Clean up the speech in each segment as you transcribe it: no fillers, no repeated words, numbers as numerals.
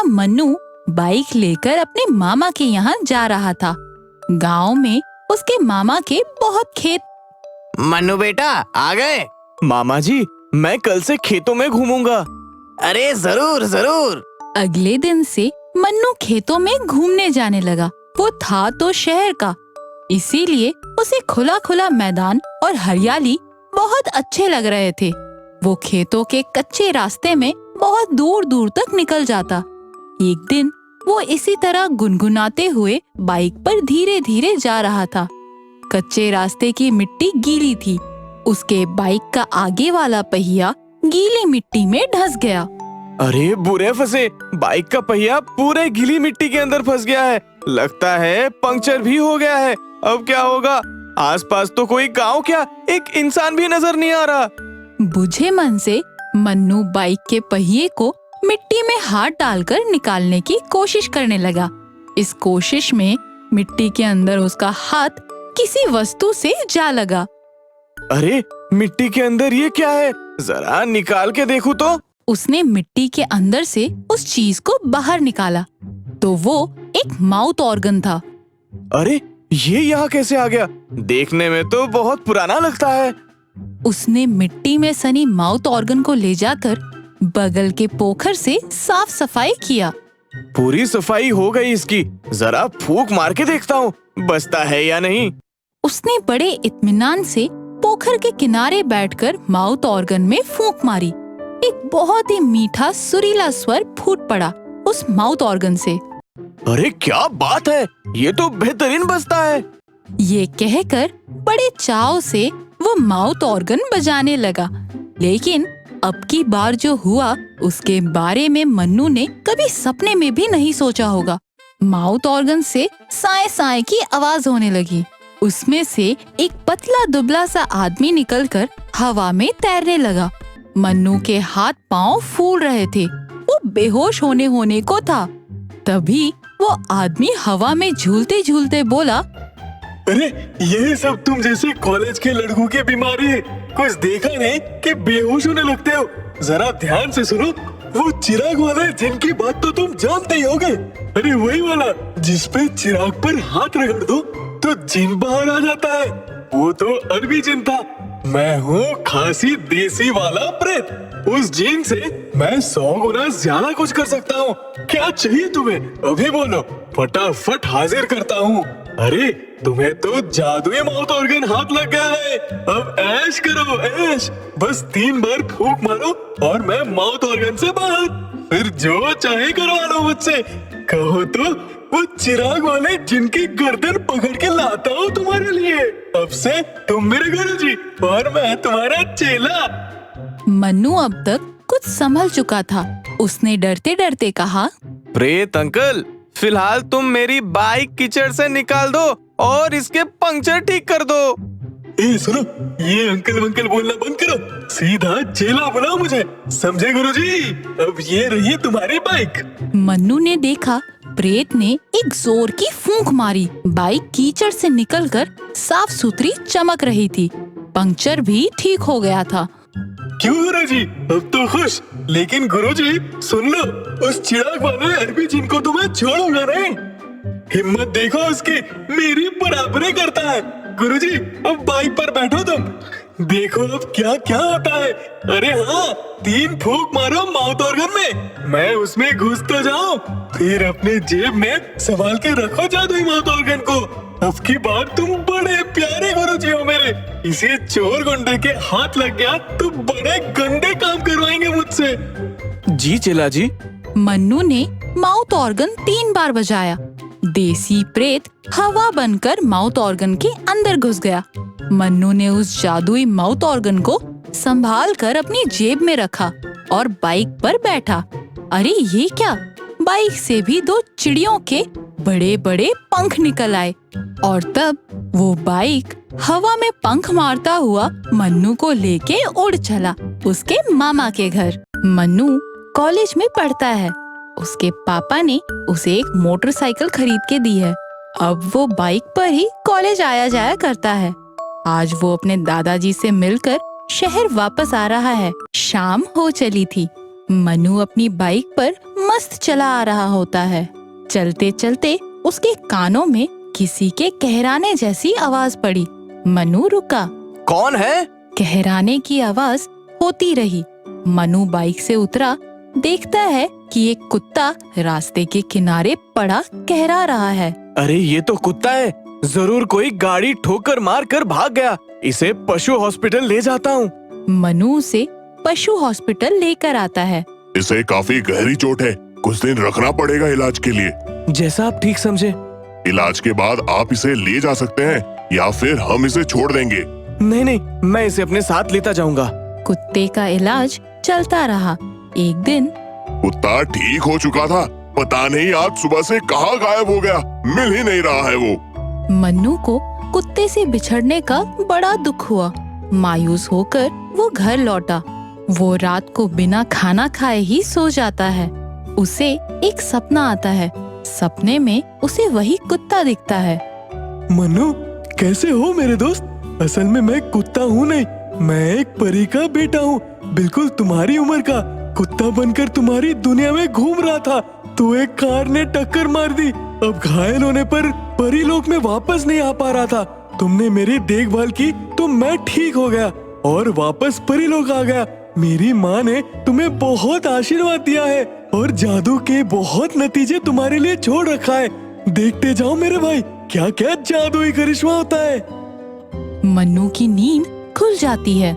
Mannu bike लेकर अपने मामा के यहाँ जा रहा था। गांव में उसके मामा के बहुत खेत। मन्नू बेटा आ गए? मामा जी, मैं कल से खेतों में घूमूंगा। अरे जरूर जरूर। अगले दिन से मन्नू खेतों में घूमने जाने लगा। वो था तो शहर का, इसीलिए उसे खुला खुला मैदान और हरियाली बहुत अच्छे लग रहे थे। वो खेतों के कच्चे रास्ते में बहुत दूर दूर तक निकल जाता। एक दिन वो इसी तरह गुनगुनाते हुए बाइक पर धीरे धीरे जा रहा था। कच्चे रास्ते की मिट्टी गीली थी। उसके बाइक का आगे वाला पहिया गीली मिट्टी में धंस गया। अरे बुरे फंसे, बाइक का पहिया पूरे गीली मिट्टी के अंदर फंस गया है। लगता है पंक्चर भी हो गया है। अब क्या होगा? आसपास तो कोई गांव क्या, एक इंसान भी नजर नहीं आ रहा। बुझे मन से मन्नू बाइक के पहिए को मिट्टी में हाथ डालकर निकालने की कोशिश करने लगा। इस कोशिश में मिट्टी के अंदर उसका हाथ किसी वस्तु से जा लगा। अरे मिट्टी के अंदर ये क्या है? जरा निकाल के देखूं तो। उसने मिट्टी के अंदर से उस चीज को बाहर निकाला तो वो एक माउथ ऑर्गन था। अरे ये यहाँ कैसे आ गया? देखने में तो बहुत पुराना लगता है। उसने मिट्टी में सनी माउथ ऑर्गन को ले जाकर बगल के पोखर से साफ सफाई किया। पूरी सफाई हो गई इसकी। जरा फूंक मार के देखता हूँ, बचता है या नहीं। उसने बड़े इत्मीनान से पोखर के किनारे बैठकर माउथ ऑर्गन में फूंक मारी। एक बहुत ही मीठा सुरीला स्वर फूट पड़ा उस माउथ ऑर्गन से। अरे क्या बात है, ये तो बेहतरीन बजता है। ये कहकर बड़े चाव से वो माउथ ऑर्गन बजाने लगा। लेकिन अब की बार जो हुआ उसके बारे में मन्नू ने कभी सपने में भी नहीं सोचा होगा। माउथ ऑर्गन से साए साए की आवाज होने लगी। उसमें से एक पतला दुबला सा आदमी निकलकर हवा में तैरने लगा। मन्नू के हाथ पांव फूल रहे थे। वो बेहोश होने को था। तभी वो आदमी हवा में झूलते झूलते बोला, अरे ये सब तुम जैसे कॉलेज के लड़कों की बीमारी है। कुछ देखा नहीं कि बेहोश होने लगते हो? जरा ध्यान से सुनो। वो चिराग वाला जिनकी बात तो तुम जानते ही होगे। अरे वही वाला जिसपे चिराग पर हाथ रगड़ दो तो जिन बाहर आ जाता है। वो तो अरबी जिन था। मैं हूँ खासी देसी वाला प्रेत। उस जिन से मैं 100 गुना ज्यादा कुछ कर सकता हूँ। क्या चाहिए तुम्हें? अभी बोलो, फटाफट हाजिर करता हूँ। अरे तुम्हें तो जादुई माउथ ऑर्गन हाथ लग गया है। अब ऐश करो ऐश। बस 3 बार फूंक मारो और मैं माउथ ऑर्गन से बाहर। फिर जो चाहे करवा लो मुझसे। कहो तो वो चिराग वाले जिनकी गर्दन पकड़ के लाता हूँ तुम्हारे लिए। अब से तुम मेरे गुरुजी और मैं तुम्हारा चेला। मन्नू अब तक कुछ संभल चुका था। उसने डरते डरते कहा, प्रेत अंकल, फिलहाल तुम मेरी बाइक कीचड़ से निकाल दो और इसके पंक्चर ठीक कर दो। ए सुनो, ये अंकल वंकल बोलना बंद करो। सीधा चेला बुलाओ मुझे, समझे गुरुजी? अब ये रही तुम्हारी बाइक। मन्नू ने देखा प्रेत ने एक जोर की फूंक मारी। बाइक कीचड़ से निकलकर साफ सुथरी चमक रही थी। पंक्चर भी ठीक हो गया था। क्यों गुरुजी, अब तो खुश? लेकिन गुरुजी सुन लो, उस चिराग वाले अरबी जिन को तो मैं छोड़ूंगा नहीं। हिम्मत देखो उसकी, मेरी बराबरी करता है। गुरुजी अब बाइक पर बैठो तुम। देखो अब क्या क्या होता है। अरे हाँ, 3 फूंक मारो माउथ ऑर्गन में। मैं उसमें घुस तो जाऊं, फिर अपने जेब में संभाल के रखो जादुई माउथ ऑर्गन को। अब की बार तुम बड़े प्यारे गुरुजी हो मेरे। इसे चोर गुंडे के हाथ लग गया तो बड़े गंदे काम करवाएंगे मुझसे। जी चेला जी। मन्नू ने माउथ ऑर्गन 3 बार बजाया। देसी प्रेत हवा बनकर माउथ ऑर्गन के अंदर घुस गया। मन्नू ने उस जादुई माउथ ऑर्गन को संभाल कर अपनी जेब में रखा और बाइक पर बैठा। अरे ये क्या, बाइक से भी 2 चिड़ियों के बड़े बड़े पंख निकल आए और तब वो बाइक हवा में पंख मारता हुआ मन्नू को लेके उड़ चला उसके मामा के घर। मन्नू कॉलेज में पढ़ता है। उसके पापा ने उसे एक मोटरसाइकिल खरीद के दी है। अब वो बाइक पर ही कॉलेज आया जाया करता है। आज वो अपने दादाजी से मिलकर शहर वापस आ रहा है। शाम हो चली थी। मनु अपनी बाइक पर मस्त चला आ रहा होता है। चलते चलते उसके कानों में किसी के कहराने जैसी आवाज पड़ी। मनु रुका। कौन है? कहराने की आवाज होती रही। मनु बाइक से उतरा। देखता है कि एक कुत्ता रास्ते के किनारे पड़ा कहरा रहा है। अरे ये तो कुत्ता है, जरूर कोई गाड़ी ठोकर मार कर भाग गया। इसे पशु हॉस्पिटल ले जाता हूँ। मनु उसे पशु हॉस्पिटल लेकर आता है। इसे काफी गहरी चोट है, कुछ दिन रखना पड़ेगा इलाज के लिए। जैसा आप ठीक समझे। इलाज के बाद आप इसे ले जा सकते हैं या फिर हम इसे छोड़ देंगे। नहीं नहीं, मैं इसे अपने साथ लेता जाऊंगा। कुत्ते का इलाज चलता रहा। एक दिन कुत्ता ठीक हो चुका था, पता नहीं आज सुबह से कहाँ गायब हो गया, मिल ही नहीं रहा है वो। मन्नू को कुत्ते से बिछड़ने का बड़ा दुख हुआ। मायूस होकर वो घर लौटा। वो रात को बिना खाना खाए ही सो जाता है। उसे एक सपना आता है। सपने में उसे वही कुत्ता दिखता है। मन्नू, कैसे हो मेरे दोस्त? असल में मैं कुत्ता हूँ नहीं, मैं एक परी का बेटा हूँ, बिल्कुल तुम्हारी उम्र का। कुत्ता बनकर तुम्हारी दुनिया में घूम रहा था तो एक कार ने टक्कर मार दी। अब घायल होने पर परी लोक में वापस नहीं आ पा रहा था। तुमने मेरी देखभाल की तो मैं ठीक हो गया और वापस परी लोक आ गया। मेरी माँ ने तुम्हें बहुत आशीर्वाद दिया है और जादू के बहुत नतीजे तुम्हारे लिए छोड़ रखा है। देखते जाओ मेरे भाई, क्या क्या जादुई करिश्मा होता है। मन्नू की नींद खुल जाती है।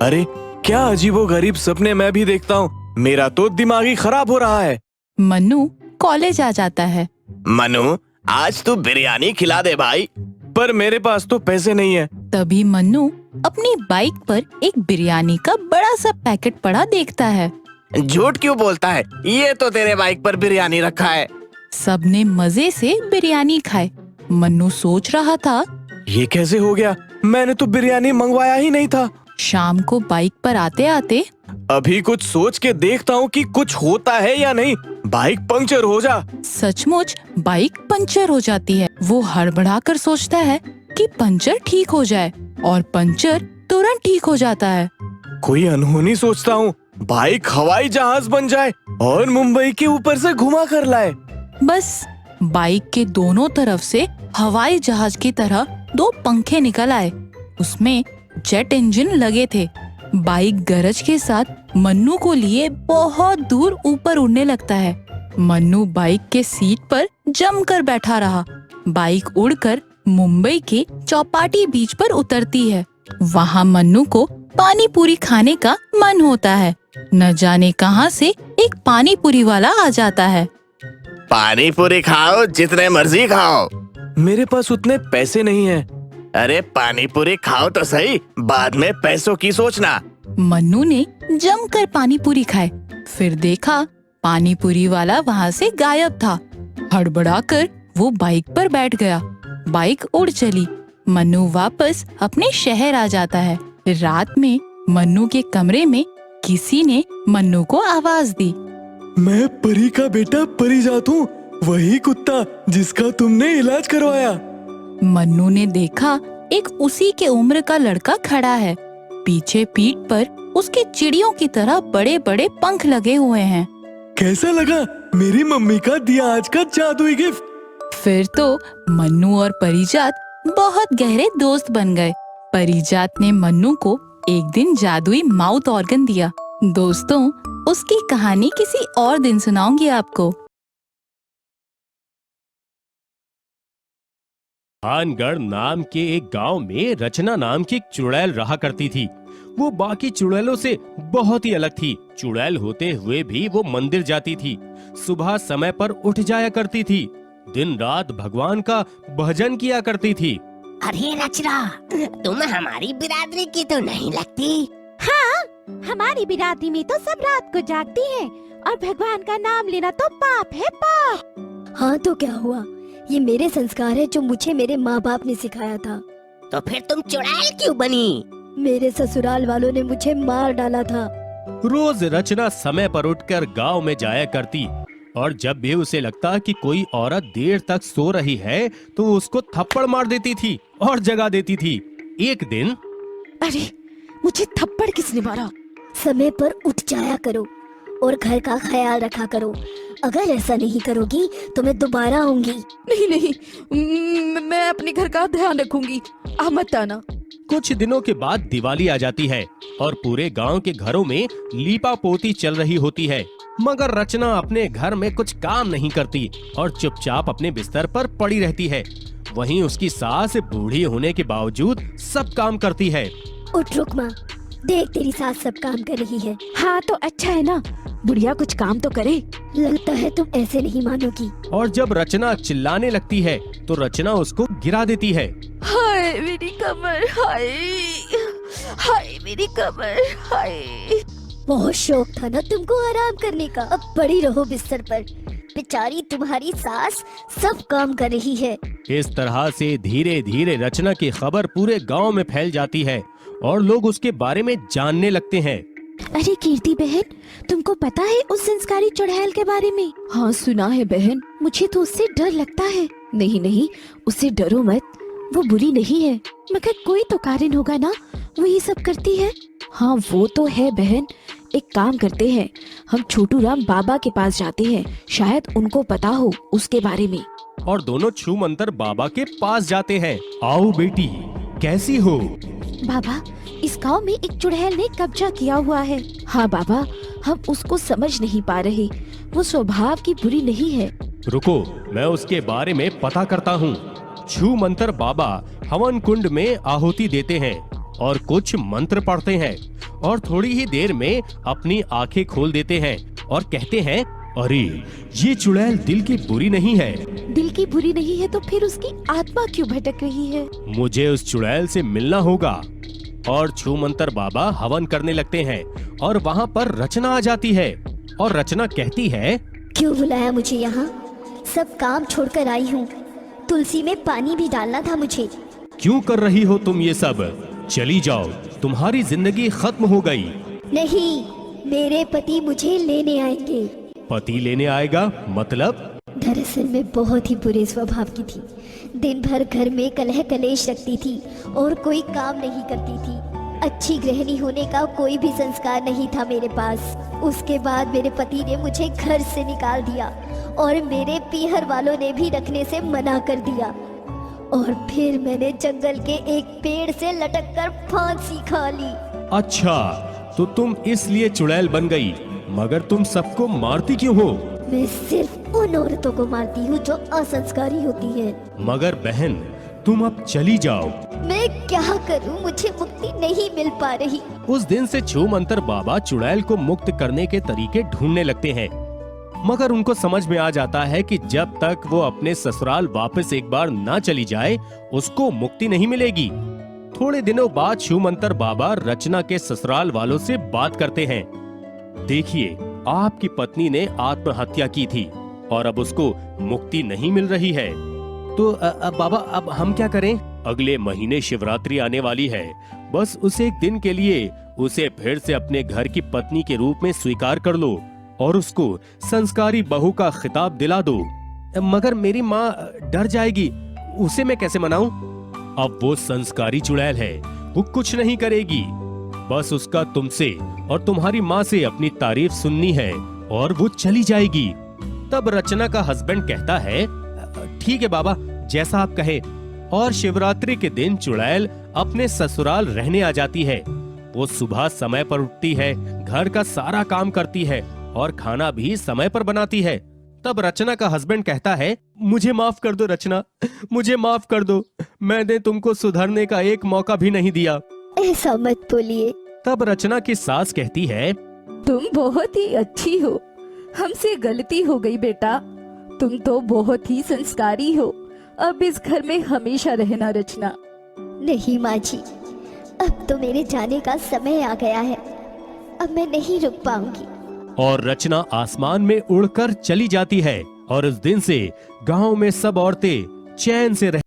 अरे क्या अजीबोगरीब सपने मैं भी देखता हूँ। मेरा तो दिमाग ही खराब हो रहा है। मन्नू कॉलेज आ जाता है। मनु, आज तू बिरयानी खिला दे भाई। पर मेरे पास तो पैसे नहीं है। तभी मन्नू अपनी बाइक पर एक बिरयानी का बड़ा सा पैकेट पड़ा देखता है। झूठ क्यों बोलता है? ये तो तेरे बाइक पर बिरयानी रखा है। सबने मजे से बिरयानी खाए। मन्नू सोच रहा था, ये कैसे हो गया? मैंने तो बिरयानी मंगवाया ही नहीं था। शाम को बाइक पर आते आते अभी कुछ सोच के देखता हूँ कि कुछ होता है या नहीं। बाइक पंक्चर हो जा। सचमुच बाइक पंचर हो जाती है। वो हड़बड़ाकर सोचता है कि पंचर ठीक हो जाए और पंचर तुरंत ठीक हो जाता है। कोई अनहोनी सोचता हूँ, बाइक हवाई जहाज बन जाए और मुंबई के ऊपर से घुमा कर लाए। बस बाइक के दोनों तरफ से हवाई जहाज की तरह दो पंखे निकल आए। उसमें जेट इंजन लगे थे। बाइक गरज के साथ मन्नू को लिए बहुत दूर ऊपर उड़ने लगता है। मन्नू बाइक के सीट पर जमकर बैठा रहा। बाइक उड़कर मुंबई के चौपाटी बीच पर उतरती है। वहाँ मन्नू को पानी पूरी खाने का मन होता है। न जाने कहाँ से एक पानी पूरी वाला आ जाता है। पानी पूरी खाओ, जितने मर्जी खाओ। मेरे पास उतने पैसे नहीं हैं। अरे पानी पूरी खाओ तो सही, बाद में पैसों की सोचना। मन्नू ने जमकर पानी पूरी खाए। फिर देखा पानी पूरी वाला वहाँ से गायब था। हड़बड़ाकर वो बाइक पर बैठ गया। बाइक उड़ चली। मन्नू वापस अपने शहर आ जाता है। रात में मन्नू के कमरे में किसी ने मन्नू को आवाज दी। मैं परी का बेटा परिजात हूँ, वही कुत्ता जिसका तुमने इलाज करवाया। मन्नू ने देखा एक उसी के उम्र का लड़का खड़ा है। पीछे पीठ पर उसके चिड़ियों की तरह बड़े बड़े पंख लगे हुए हैं। कैसा लगा मेरी मम्मी का दिया आज का जादुई गिफ्ट? फिर तो मन्नू और परिजात बहुत गहरे दोस्त बन गए। परिजात ने मन्नू को एक दिन जादुई माउथ ऑर्गन दिया। दोस्तों, उसकी कहानी किसी और दिन सुनाऊंगी आपको। खानगढ़ नाम के एक गांव में रचना नाम की एक चुड़ैल रहा करती थी। वो बाकी चुड़ैलों से बहुत ही अलग थी। चुड़ैल होते हुए भी वो मंदिर जाती थी। सुबह समय पर उठ जाया करती थी। दिन रात भगवान का भजन किया करती थी। अरे रचना, तुम हमारी बिरादरी की तो नहीं लगती। हाँ, हमारी बिरादरी में तो सब रात को जागती हैं और भगवान का नाम लेना तो पाप है, पाप। हाँ तो क्या हुआ, ये मेरे संस्कार है जो मुझे मेरे माँ बाप ने सिखाया था। तो फिर तुम चुड़ैल क्यों बनी? मेरे ससुराल वालों ने मुझे मार डाला था। रोज रचना समय पर उठकर गांव में जाया करती और जब भी उसे लगता कि कोई औरत देर तक सो रही है तो उसको थप्पड़ मार देती थी और जगा देती थी। एक दिन, अरे मुझे थप्पड़ किसने मारा? समय पर उठ जाया करो और घर का ख्याल रखा करो। अगर ऐसा नहीं करोगी तो मैं दोबारा आऊंगी। नहीं नहीं, मैं अपने घर का ध्यान रखूंगी, आप मत आना। कुछ दिनों के बाद दिवाली आ जाती है और पूरे गांव के घरों में लीपा पोती चल रही होती है, मगर रचना अपने घर में कुछ काम नहीं करती और चुपचाप अपने बिस्तर पर पड़ी रहती है। वहीं उसकी सास बूढ़ी होने के बावजूद सब काम करती है। उठ रुक माँ, देख तेरी सास सब काम कर रही है। हाँ तो अच्छा है ना, बुढ़िया कुछ काम तो करे। लगता है तुम ऐसे नहीं मानोगी। और जब रचना चिल्लाने लगती है तो रचना उसको गिरा देती है। हाय मेरी कमर, हाय हाय मेरी कमर, हाय। बहुत शौक था ना तुमको आराम करने का, अब पड़ी रहो बिस्तर पर। बेचारी तुम्हारी सास सब काम कर रही है। इस तरह से धीरे धीरे रचना की खबर पूरे गांव में फैल जाती है और लोग उसके बारे में जानने लगते हैं। अरे कीर्ति बहन, तुमको पता है उस संस्कारी चुड़ैल के बारे में? हाँ सुना है बहन, मुझे तो उससे डर लगता है। नहीं नहीं, उससे डरो मत, वो बुरी नहीं है, मगर कोई तो कारण होगा ना वो ये सब करती है। हाँ वो तो है बहन, एक काम करते हैं, हम छोटू राम बाबा के पास जाते हैं, शायद उनको पता हो उसके बारे में। और दोनों छू मंतर बाबा के पास जाते हैं। आओ बेटी, कैसी हो? बाबा, इस गांव में एक चुड़ैल ने कब्जा किया हुआ है। हाँ बाबा, हम उसको समझ नहीं पा रहे, वो स्वभाव की बुरी नहीं है। रुको, मैं उसके बारे में पता करता हूँ। छू मंतर बाबा हवन कुंड में आहुति देते हैं और कुछ मंत्र पढ़ते हैं और थोड़ी ही देर में अपनी आंखें खोल देते हैं और कहते हैं, अरे ये चुड़ैल दिल की बुरी नहीं है। दिल की बुरी नहीं है तो फिर उसकी आत्मा क्यों भटक रही है? मुझे उस चुड़ैल से मिलना होगा। और छू मंतर बाबा हवन करने लगते हैं और वहाँ पर रचना आ जाती है और रचना कहती है, क्यों बुलाया मुझे यहाँ? सब काम छोड़कर आई हूँ, तुलसी में पानी भी डालना था मुझे। क्यों कर रही हो तुम ये सब? चली जाओ, तुम्हारी जिंदगी खत्म हो गई। नहीं, मेरे पति मुझे लेने आएंगे। पति लेने आएगा मतलब? दरअसल मैं बहुत ही बुरे स्वभाव की थी, दिन भर घर में कलह कलेश रखती थी और कोई काम नहीं करती थी। अच्छी गृहिणी होने का कोई भी संस्कार नहीं था मेरे पास। उसके बाद मेरे पति ने मुझे घर से निकाल दिया और मेरे पीहर वालों ने भी रखने से मना कर दिया और फिर मैंने जंगल के एक पेड़ से लटक कर फांसी खा ली। अच्छा, तो तुम इसलिए चुड़ैल बन गई, मगर तुम सबको मारती क्यों हो? मैं सिर्फ उन औरतों को मारती हूँ जो असंस्कारी होती हैं। मगर बहन, तुम अब चली जाओ। मैं क्या करूँ, मुझे मुक्ति नहीं मिल पा रही। उस दिन से छू मंतर बाबा चुड़ैल को मुक्त करने के तरीके ढूंढने लगते हैं, मगर उनको समझ में आ जाता है कि जब तक वो अपने ससुराल वापस एक बार ना चली जाए उसको मुक्ति नहीं मिलेगी। थोड़े दिनों बाद छू मंतर बाबा रचना के ससुराल वालों से बात करते हैं। देखिए, आपकी पत्नी ने आत्महत्या की थी और अब उसको मुक्ति नहीं मिल रही है, तो बाबा अब हम क्या करें? अगले महीने शिवरात्रि आने वाली है, बस उसे एक दिन के लिए उसे फिर से अपने घर की पत्नी के रूप में स्वीकार कर लो और उसको संस्कारी बहू का खिताब दिला दो। मगर मेरी माँ डर जाएगी, उसे मैं कैसे मनाऊं? अब वो संस्कारी चुड़ैल है, वो कुछ नहीं करेगी, बस उसका तुमसे और तुम्हारी माँ से अपनी तारीफ सुननी है और वो चली जाएगी। तब रचना का हस्बैंड कहता है, ठीक है बाबा, जैसा आप कहें। और शिवरात्रि के दिन चुड़ैल अपने ससुराल रहने आ जाती है। वो सुबह समय पर उठती है, घर का सारा काम करती है और खाना भी समय पर बनाती है। तब रचना का हस्बैंड कहता है, मुझे माफ कर दो रचना, मुझे माफ कर दो, मैंने तुमको सुधरने का एक मौका भी नहीं दिया। ऐसा मत बोलिए। तब रचना की सास कहती है, तुम बहुत ही अच्छी हो, हमसे गलती हो गई बेटा, तुम तो बहुत ही संस्कारी हो, अब इस घर में हमेशा रहना रचना। नहीं माँ जी, अब तो मेरे जाने का समय आ गया है, अब मैं नहीं रुक पाऊंगी। और रचना आसमान में उड़कर चली जाती है और उस दिन से गांव में सब औरतें चैन से